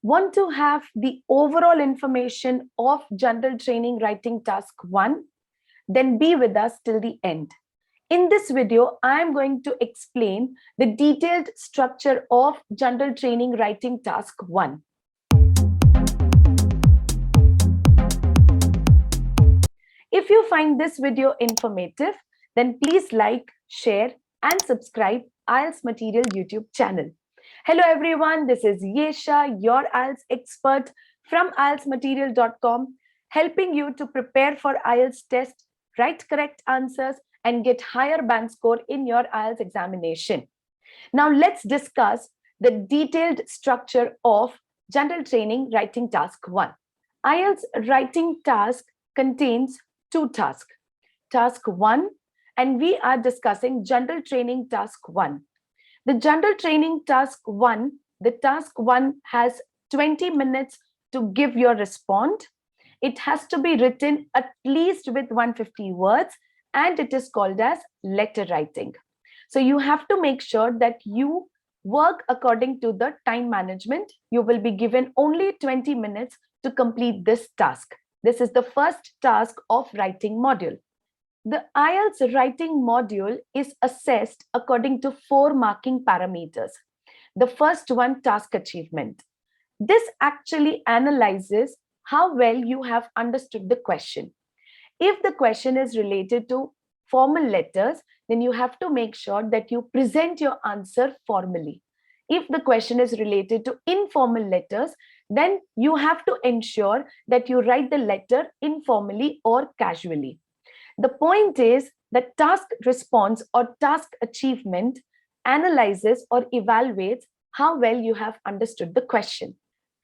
Want to have the overall information of General Training Writing Task 1? Then be with us till the end. In this video, I am going to explain the detailed structure of General Training Writing Task 1. If you find this video informative, then please like, share, and subscribe IELTS Material YouTube channel. Hello everyone, this is Yesha, your IELTS expert from IELTSmaterial.com, helping you to prepare for IELTS test, write correct answers, and get higher band score in your IELTS examination. Now let's discuss the detailed structure of General Training Writing Task 1. IELTS Writing Task contains two tasks. Task 1, and we are discussing General Training Task 1. The General Training Task 1, the Task 1 has 20 minutes to give your response. It has to be written at least with 150 words, and it is called as letter writing. So you have to make sure that you work according to the time management. You will be given only 20 minutes to complete this task. This is the first task of writing module. The IELTS writing module is assessed according to 4 marking parameters. The first one, task achievement. This actually analyzes how well you have understood the question. If the question is related to formal letters, then you have to make sure that you present your answer formally. If the question is related to informal letters, then you have to ensure that you write the letter informally or casually. The point is that task response or task achievement analyzes or evaluates how well you have understood the question.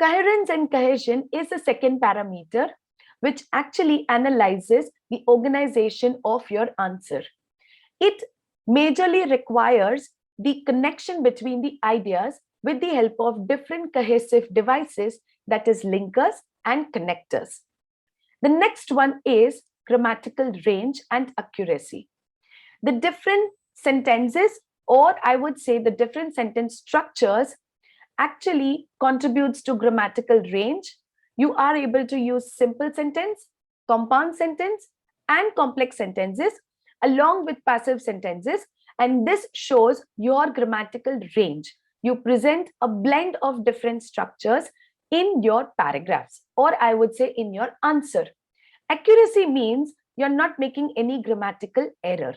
Coherence and cohesion is the second parameter, which actually analyzes the organization of your answer. It majorly requires the connection between the ideas with the help of different cohesive devices, that is linkers and connectors. The next one is grammatical range and accuracy. The different sentences, or I would say the different sentence structures, actually contributes to grammatical range. You are able to use simple sentence, compound sentence, and complex sentences along with passive sentences, and this shows your grammatical range. You present a blend of different structures in your paragraphs, or I would say in your answer. Accuracy means you're not making any grammatical error.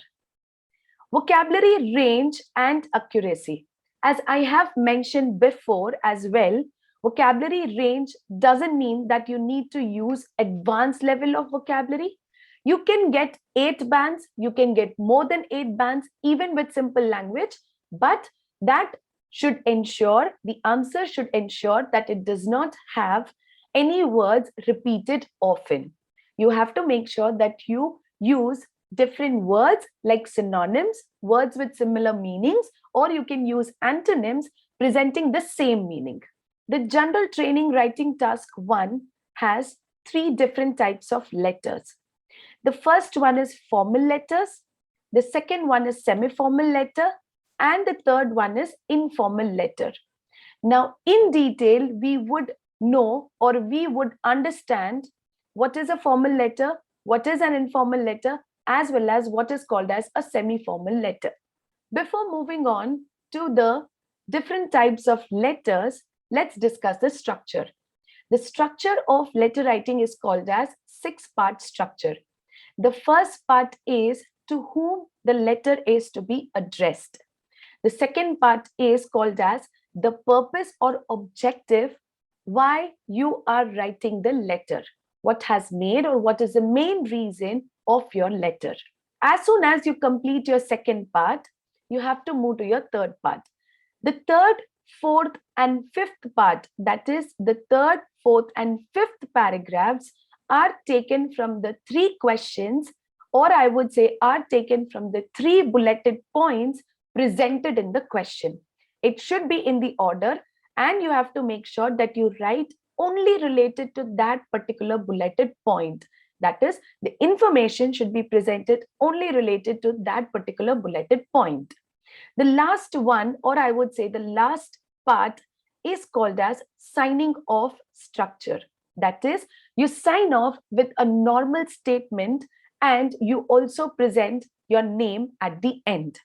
Vocabulary range and accuracy. As I have mentioned before as well, vocabulary range doesn't mean that you need to use advanced level of vocabulary. You can get 8 bands, you can get more than 8 bands, even with simple language, but that should ensure, the answer should ensure that it does not have any words repeated often. You have to make sure that you use different words like synonyms, words with similar meanings, or you can use antonyms presenting the same meaning. The General Training Writing Task 1 has 3 different types of letters. The first one is formal letters, the second one is semi-formal letter, and the third one is informal letter. Now, in detail, we would know or we would understand what is a formal letter, what is an informal letter, as well as what is called as a semi-formal letter. Before moving on to the different types of letters, let's discuss the structure. The structure of letter writing is called as 6-part structure. The first part is to whom the letter is to be addressed. The second part is called as the purpose or objective, why you are writing the letter. What has made or what is the main reason of your letter. As soon as you complete your second part, you have to move to your third part. The third, fourth, and fifth part, that is the third, fourth, and fifth paragraphs, are taken from the 3 questions, or I would say are taken from the 3 bulleted points presented in the question. It should be in the order, and you have to make sure that you write only related to that particular bulleted point. That is, the information should be presented only related to that particular bulleted point. The last one, or I would say the last part, is called as signing off structure. That is, you sign off with a normal statement and you also present your name at the end.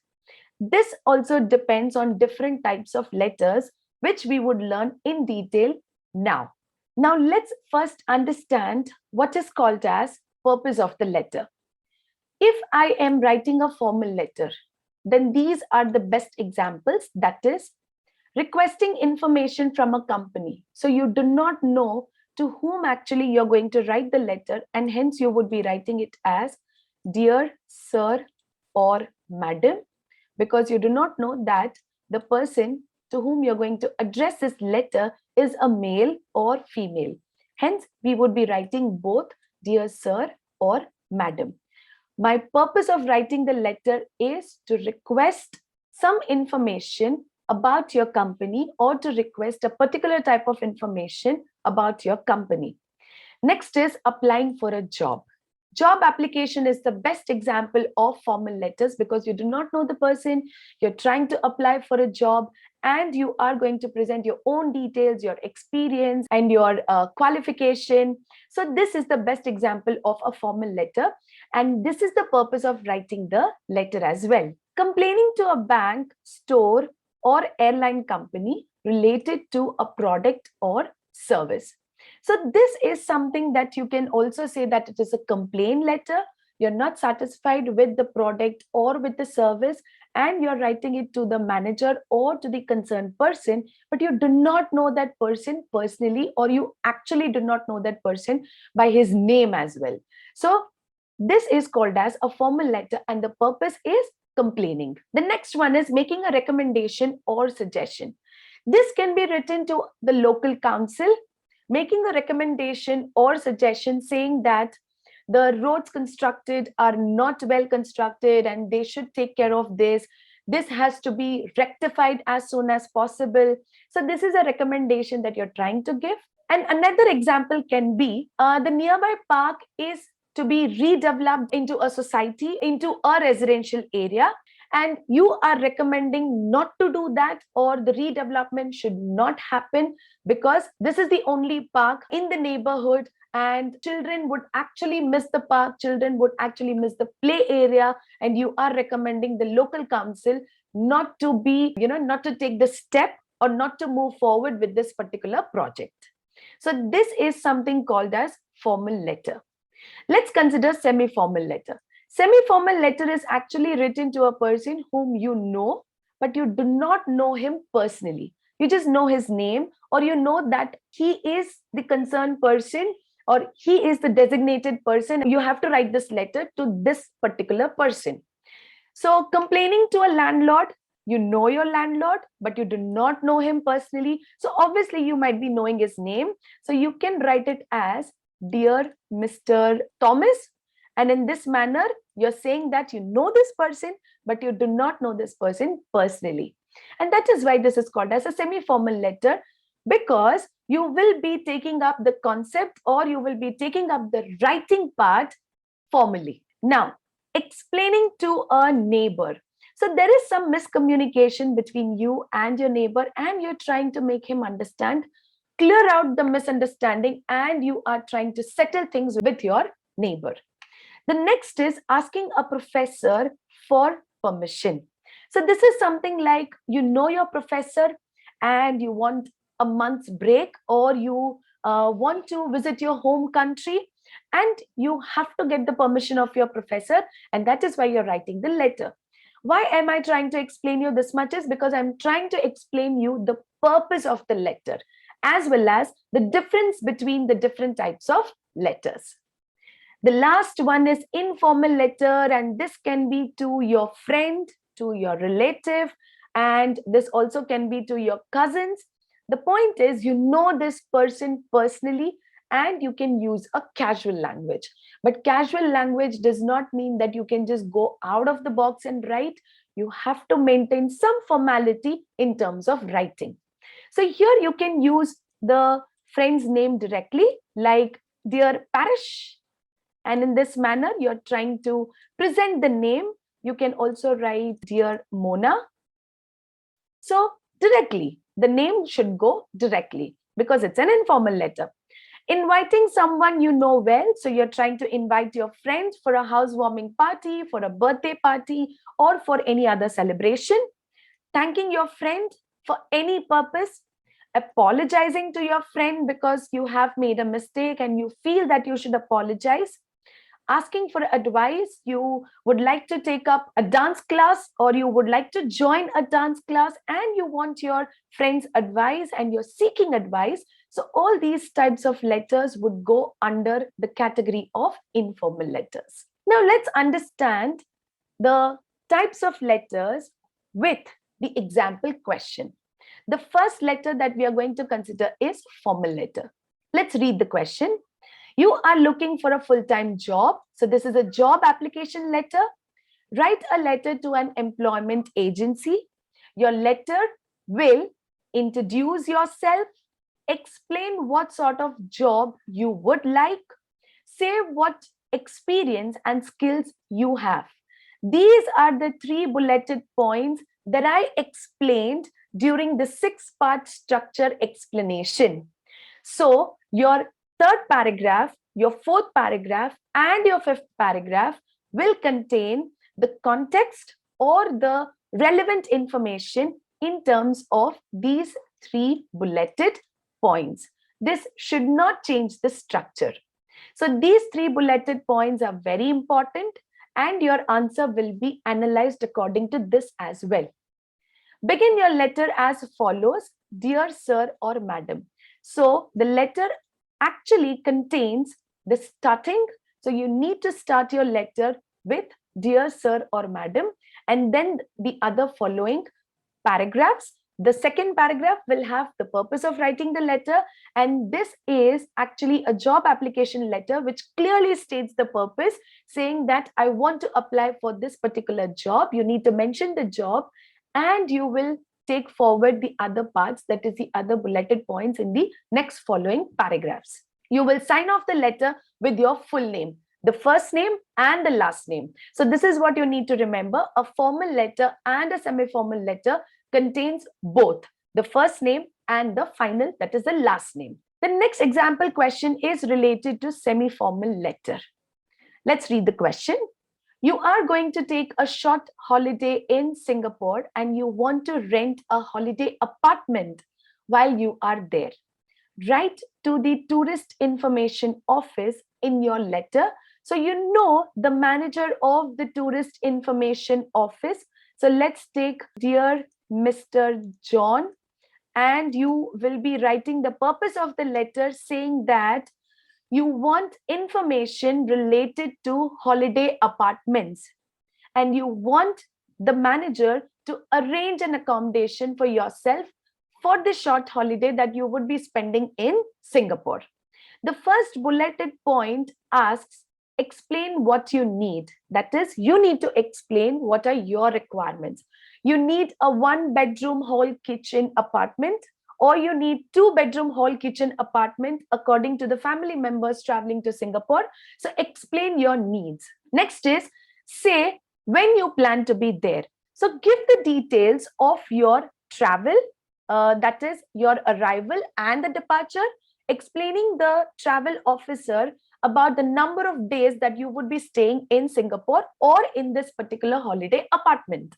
This also depends on different types of letters, which we would learn in detail now. Now let's first understand what is called as purpose of the letter. If I am writing a formal letter, then these are the best examples. That is, requesting information from a company. So you do not know to whom actually you're going to write the letter, and hence you would be writing it as Dear Sir or Madam, because you do not know that the person to whom you're going to address this letter is a male or female. Hence, we would be writing both Dear Sir or Madam. My purpose of writing the letter is to request some information about your company or to request a particular type of information about your company. Next is applying for a job. Job application is the best example of formal letters because you do not know the person, you're trying to apply for a job, and you are going to present your own details, your experience, and your qualification. So this is the best example of a formal letter, and this is the purpose of writing the letter as well. Complaining to a bank, store, or airline company related to a product or service. So this is something that you can also say that it is a complaint letter. You're not satisfied with the product or with the service, and you're writing it to the manager or to the concerned person, but you do not know that person personally, or you actually do not know that person by his name as well. So this is called as a formal letter, and the purpose is complaining. The next one is making a recommendation or suggestion. This can be written to the local council, making a recommendation or suggestion saying that the roads constructed are not well constructed and they should take care of this. This has to be rectified as soon as possible. So this is a recommendation that you're trying to give. And another example can be the nearby park is to be redeveloped into a society, into a residential area, and you are recommending not to do that, or the redevelopment should not happen because this is the only park in the neighborhood and children would actually miss the park, children would actually miss the play area, and you are recommending the local council not to be, not to take the step or not to move forward with this particular project. So this is something called as formal letter. Let's consider semi-formal letter. Semi-formal letter is actually written to a person whom you know, but you do not know him personally. You just know his name, or you know that he is the concerned person or he is the designated person. You have to write this letter to this particular person. So complaining to a landlord, you know your landlord, but you do not know him personally. So obviously you might be knowing his name. So you can write it as Dear Mr. Thomas. And in this manner, you're saying that you know this person, but you do not know this person personally. And that is why this is called as a semi-formal letter, because you will be taking up the concept or you will be taking up the writing part formally. Now, explaining to a neighbor. So there is some miscommunication between you and your neighbor, and you're trying to make him understand, clear out the misunderstanding, and you are trying to settle things with your neighbor. The next is asking a professor for permission. So this is something like, you know your professor and you want a month's break, or you want to visit your home country, and you have to get the permission of your professor, and that is why you're writing the letter. Why am I trying to explain you this much is because I'm trying to explain you the purpose of the letter, as well as the difference between the different types of letters. The last one is informal letter, and this can be to your friend, to your relative, and this also can be to your cousins. The point is, you know this person personally, and you can use a casual language. But casual language does not mean that you can just go out of the box and write. You have to maintain some formality in terms of writing. So here you can use the friend's name directly, like Dear Parish. And in this manner, you're trying to present the name. You can also write Dear Mona. So directly, the name should go directly because it's an informal letter. Inviting someone you know well, so you're trying to invite your friend for a housewarming party, for a birthday party, or for any other celebration. Thanking your friend for any purpose, apologizing to your friend because you have made a mistake and you feel that you should apologize, asking for advice, you would like to take up a dance class or you would like to join a dance class and you want your friend's advice and you're seeking advice. So all these types of letters would go under the category of informal letters. Now let's understand the types of letters with the example question. The first letter that we are going to consider is formal letter. Let's read the question. You are looking for a full-time job. So this is a job application letter. Write a letter to an employment agency. Your letter will introduce yourself, explain what sort of job you would like, say what experience and skills you have. These are the 3 bulleted points that I explained during the 6-part structure explanation. So your third paragraph, your fourth paragraph, and your fifth paragraph will contain the context or the relevant information in terms of these 3 bulleted points. This should not change the structure. So these 3 bulleted points are very important and your answer will be analyzed according to this as well. Begin your letter as follows, dear sir or madam. So the letter actually contains the starting. So you need to start your letter with dear sir or madam, and then the other following paragraphs. The second paragraph will have the purpose of writing the letter, and this is actually a job application letter which clearly states the purpose, saying that I want to apply for this particular job. You need to mention the job and you will take forward the other parts, that is the other bulleted points in the next following paragraphs. You will sign off the letter with your full name, the first name and the last name. So this is what you need to remember. A formal letter and a semi-formal letter contains both the first name and the final, that is the last name. The next example question is related to semi-formal letter. Let's read the question. You are going to take a short holiday in Singapore and you want to rent a holiday apartment while you are there. Write to the tourist information office in your letter. So you know the manager of the tourist information office. So let's take dear Mr. John, and you will be writing the purpose of the letter saying that you want information related to holiday apartments and you want the manager to arrange an accommodation for yourself for the short holiday that you would be spending in Singapore. The first bulleted point asks, explain what you need. That is, you need to explain what are your requirements. You need a 1-bedroom hall kitchen apartment, or you need 2-bedroom hall kitchen apartment according to the family members traveling to Singapore. So explain your needs. Next is, say when you plan to be there. So give the details of your travel, that is your arrival and the departure, explaining the travel officer about the number of days that you would be staying in Singapore or in this particular holiday apartment.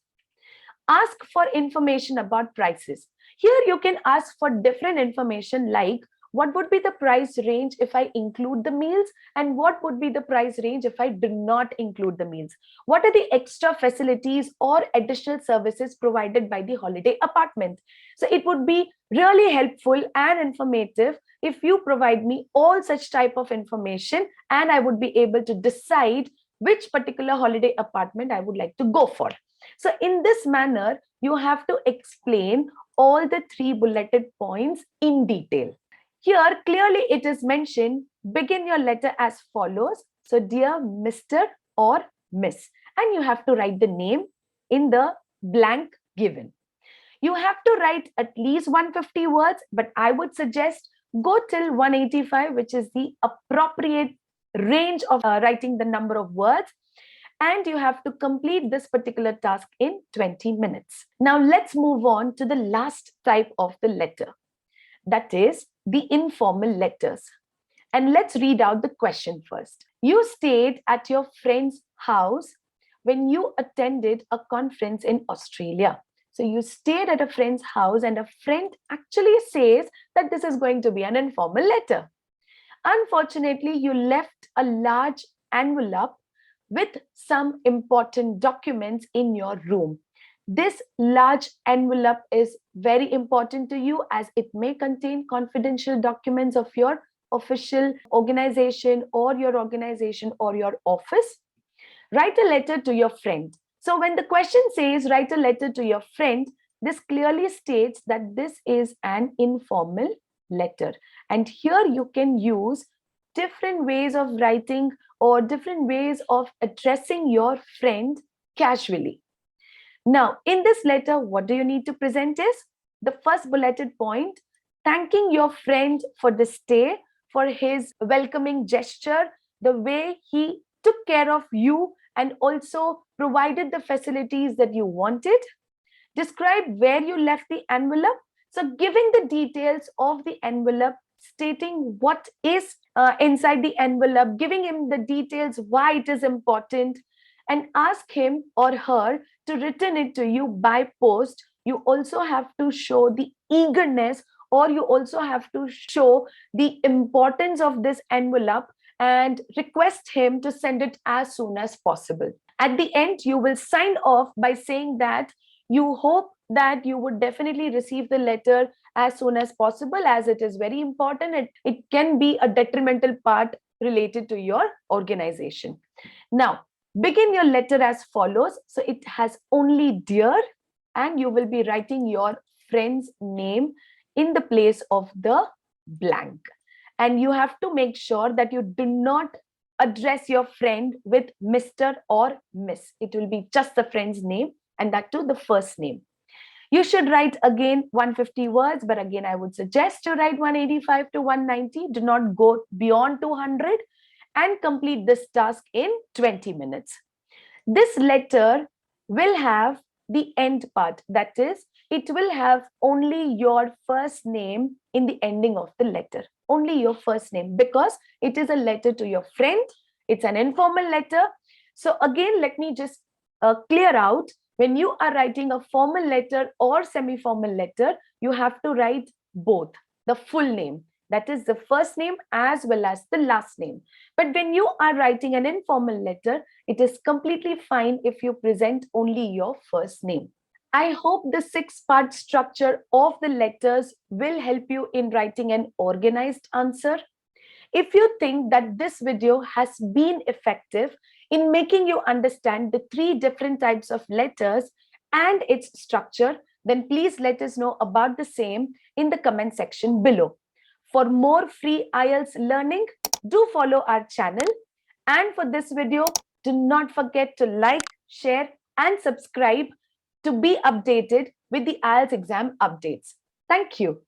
Ask for information about prices. Here you can ask for different information like what would be the price range if I include the meals and what would be the price range if I do not include the meals. What are the extra facilities or additional services provided by the holiday apartment? So it would be really helpful and informative if you provide me all such type of information, and I would be able to decide which particular holiday apartment I would like to go for. So in this manner, you have to explain all the 3 bulleted points in detail. Here, clearly it is mentioned, begin your letter as follows. So, dear Mr. or Miss, and you have to write the name in the blank given. You have to write at least 150 words, but I would suggest go till 185, which is the appropriate range of writing the number of words. and you have to complete this particular task in 20 minutes. Now let's move on to the last type of the letter, that is the informal letters. And let's read out the question first. You stayed at your friend's house when you attended a conference in Australia. So you stayed at a friend's house and a friend actually says that this is going to be an informal letter. Unfortunately, you left a large envelope with some important documents in your room. This large envelope is very important to you as it may contain confidential documents of your official organization or your office. Write a letter to your friend. So when the question says write a letter to your friend, this clearly states that this is an informal letter. And here you can use different ways of writing or different ways of addressing your friend casually. Now, in this letter, what do you need to present is the first bulleted point, thanking your friend for the stay, for his welcoming gesture, the way he took care of you and also provided the facilities that you wanted. Describe where you left the envelope. So giving the details of the envelope, stating what is inside the envelope, giving him the details why it is important, and ask him or her to return it to you by post. You also have to show the eagerness, or you also have to show the importance of this envelope and request him to send it as soon as possible. At the end, you will sign off by saying that you hope that you would definitely receive the letter as soon as possible, as it is very important. It can be a detrimental part related to your organization. Now, begin your letter as follows. So it has only dear, and you will be writing your friend's name in the place of the blank. And you have to make sure that you do not address your friend with Mr. or Miss. It will be just the friend's name, and that too the first name. You should write again 150 words, but again, I would suggest to write 185 to 190. Do not go beyond 200 and complete this task in 20 minutes. This letter will have the end part. That is, it will have only your first name in the ending of the letter. Only your first name, because it is a letter to your friend. It's an informal letter. So again, let me just clear out. When you are writing a formal letter or semi-formal letter, you have to write both, the full name, that is the first name as well as the last name. But when you are writing an informal letter, it is completely fine if you present only your first name. I hope the 6-part structure of the letters will help you in writing an organized answer. If you think that this video has been effective in making you understand the 3 different types of letters and its structure, then please let us know about the same in the comment section below. For more free IELTS learning, do follow our channel. And for this video, do not forget to like, share, and subscribe to be updated with the IELTS exam updates. Thank you.